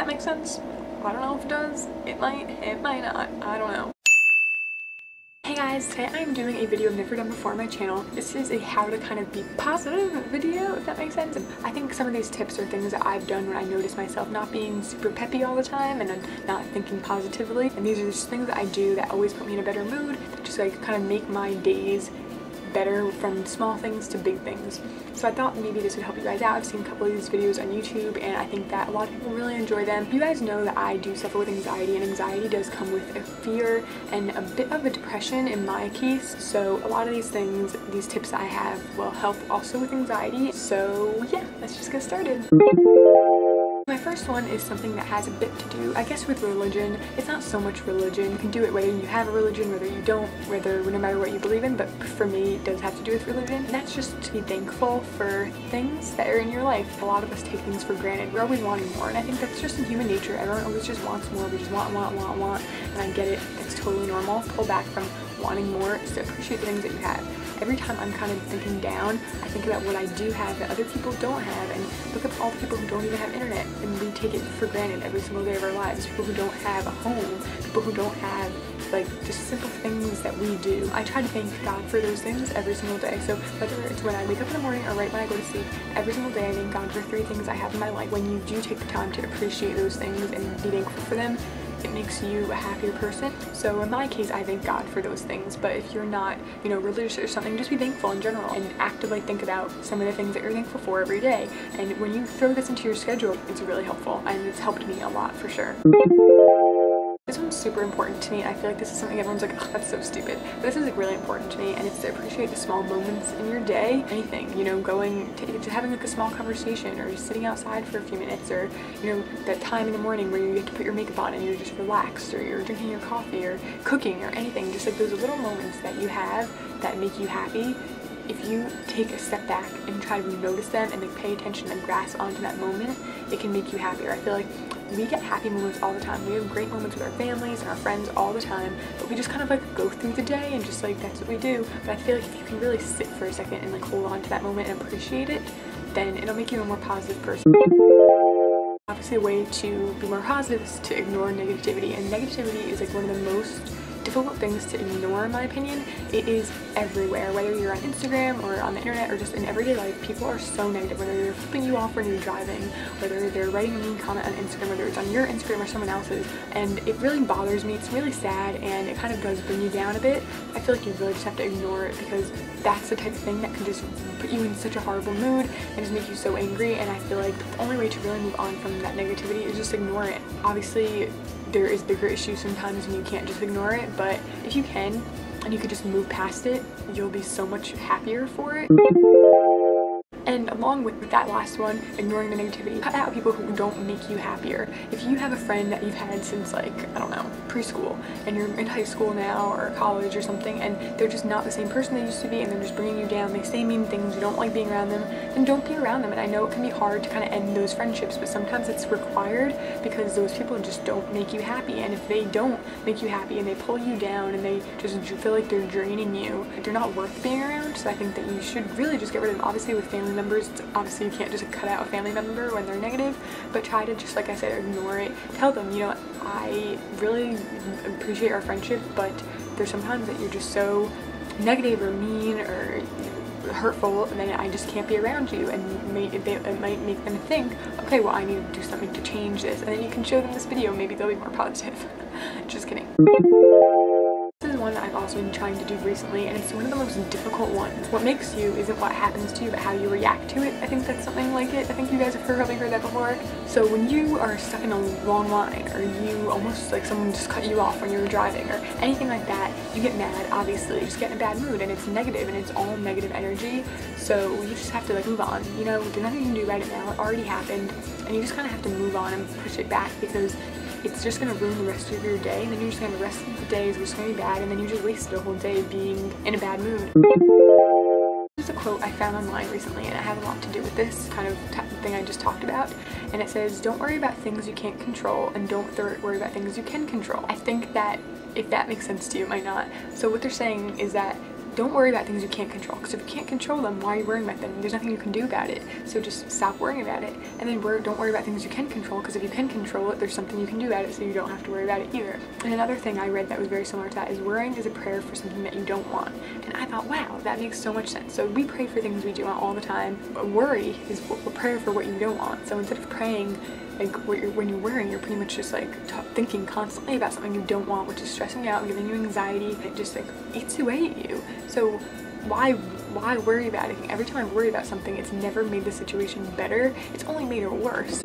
makes sense? I don't know if it does. It might not. I don't know. Hey guys, today I'm doing a video I've never done before on my channel. This is a how to kind of be positive video, if that makes sense. And I think some of these tips are things that I've done when I notice myself not being super peppy all the time and I'm not thinking positively. And these are just things that I do that always put me in a better mood, that just like kind of make my days better, from small things to big things. So I thought maybe this would help you guys out. I've seen a couple of these videos on YouTube and I think that a lot of people really enjoy them. You guys know that I do suffer with anxiety, and anxiety does come with a fear and a bit of a depression in my case. So a lot of these things, these tips I have will help also with anxiety. So yeah, let's just get started. My first one is something that has a bit to do, I guess, with religion. It's not so much religion. You can do it whether you have a religion, whether you don't, no matter what you believe in, but for me it does have to do with religion. And that's just to be thankful for things that are in your life. A lot of us take things for granted. We're always wanting more, and I think that's just in human nature. Everyone always just wants more. We just want, and I get it. That's totally normal. Pull back from wanting more is to appreciate the things that you have. Every time I'm kind of thinking down, I think about what I do have that other people don't have, and look up all the people who don't even have internet, and we take it for granted every single day of our lives. People who don't have a home, people who don't have like just simple things that we do. I try to thank God for those things every single day. So whether it's when I wake up in the morning or right when I go to sleep, every single day I thank God for 3 things I have in my life. When you do take the time to appreciate those things and be thankful for them, it makes you a happier person. So in my case, I thank God for those things. But if you're not, you know, religious or something, just be thankful in general and actively think about some of the things that you're thankful for every day. And when you throw this into your schedule, it's really helpful, and it's helped me a lot for sure. This one's super important to me. I feel like this is something everyone's like, oh, that's so stupid. But this is like really important to me, and it's to appreciate the small moments in your day. Anything, you know, going to having like a small conversation, or sitting outside for a few minutes, or, you know, that time in the morning where you get to put your makeup on and you're just relaxed, or you're drinking your coffee or cooking or anything. Just like those little moments that you have that make you happy. If you take a step back and try to notice them and like pay attention and grasp onto that moment, it can make you happier. I feel like we get happy moments all the time. We have great moments with our families and our friends all the time, but we just kind of like go through the day and just like that's what we do. But I feel like if you can really sit for a second and like hold on to that moment and appreciate it, then it'll make you a more positive person. Obviously, a way to be more positive is to ignore negativity, and negativity is like one of the most difficult things to ignore, in my opinion. It is everywhere, whether you're on Instagram or on the internet or just in everyday life. People are so negative, whether they're flipping you off when you're driving, whether they're writing a mean comment on Instagram, whether it's on your Instagram or someone else's, and it really bothers me. It's really sad, and it kind of does bring you down a bit. I feel like you really just have to ignore it, because that's the type of thing that can just put you in such a horrible mood and just make you so angry. And I feel like the only way to really move on from that negativity is just ignore it. Obviously, there is bigger issues sometimes and you can't just ignore it, but if you can and you could just move past it, you'll be so much happier for it. And along with that last one, ignoring the negativity, cut out people who don't make you happier. If you have a friend that you've had since like, I don't know, preschool, and you're in high school now or college or something, and they're just not the same person they used to be, and they're just bringing you down, they say mean things, you don't like being around them, then don't be around them. And I know it can be hard to kind of end those friendships, but sometimes it's required, because those people just don't make you happy. And if they don't make you happy and they pull you down and they just feel like they're draining you, they're not worth being around. So I think that you should really just get rid of them. Obviously with family members, obviously you can't just cut out a family member when they're negative, but try to just, like I said, ignore it. Tell them, you know, I really appreciate our friendship, but there's sometimes that you're just so negative or mean or hurtful, and then I just can't be around you, and it might make them think, okay, well, I need to do something to change this, and then you can show them this video, maybe they'll be more positive. Just kidding. This is one that I've also been trying to do recently, and it's one of the most difficult ones. What makes you isn't what happens to you, but how you react to it. I think that's something like it. I think you guys have probably heard that before. So when you are stuck in a long line, or you almost like someone just cut you off when you were driving, or anything like that, you get mad, obviously, you just get in a bad mood, and it's negative, and it's all negative energy. So you just have to like move on. You know, there's nothing you can do right now. It already happened, and you just kind of have to move on and push it back, because it's just going to ruin the rest of your day, and then you're just going to, the rest of the day is just going to be bad, and then you just wasted a whole day being in a bad mood. There's a quote I found online recently, and it had a lot to do with this kind of thing I just talked about, and it says, don't worry about things you can't control, and don't worry about things you can control. I think that if that makes sense to you, it might not. So what they're saying is that don't worry about things you can't control, because if you can't control them, why are you worrying about them? There's nothing you can do about it. So just stop worrying about it. And then don't worry about things you can control, because if you can control it, there's something you can do about it, so you don't have to worry about it either. And another thing I read that was very similar to that is worrying is a prayer for something that you don't want. And I thought, wow, that makes so much sense. So we pray for things we do want all the time. Worry is a prayer for what you don't want. So instead of praying, like when you're worrying, you're pretty much just like thinking constantly about something you don't want, which is stressing you out, giving you anxiety. It just like eats away at you. So why worry about anything? Every time I worry about something, it's never made the situation better. It's only made it worse.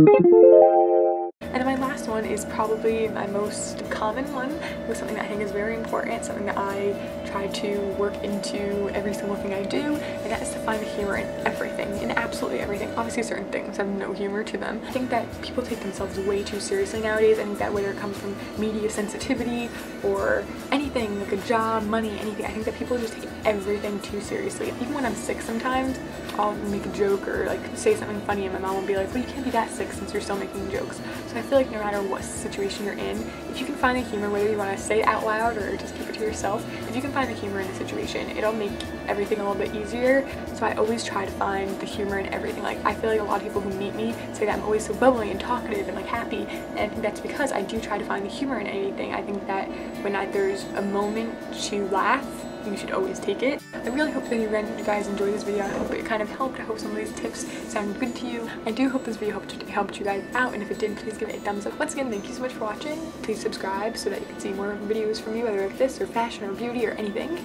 And then my last one is probably my most common one. It was something that I think is very important, something that I try to work into every single thing I do, and that is to find the humor in everything, in absolutely everything. Obviously certain things have no humor to them. I think that people take themselves way too seriously nowadays. I think that whether it comes from media sensitivity or anything, like a job, money, anything, I think that people just take everything too seriously. Even when I'm sick sometimes, I'll make a joke or like say something funny and my mom will be like, well, you can't be that sick since you're still making jokes. So I feel like no matter what situation you're in, if you can find the humor, whether you want to say it out loud or just keep it to yourself, if you can find the humor in the situation, it'll make everything a little bit easier. So I always try to find the humor in everything. Like I feel like a lot of people who meet me say that I'm always so bubbly and talkative and like happy, and I think that's because I do try to find the humor in anything. I think that when there's a moment to laugh, you should always take it. I really hope that you guys enjoyed this video. I hope it kind of helped. I hope some of these tips sound good to you. I do hope this video helped you guys out, and if it did, please give it a thumbs up. Once again, thank you so much for watching. Please subscribe so that you can see more videos from me, whether it's this or fashion or beauty or anything.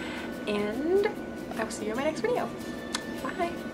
And I will see you in my next video. Bye!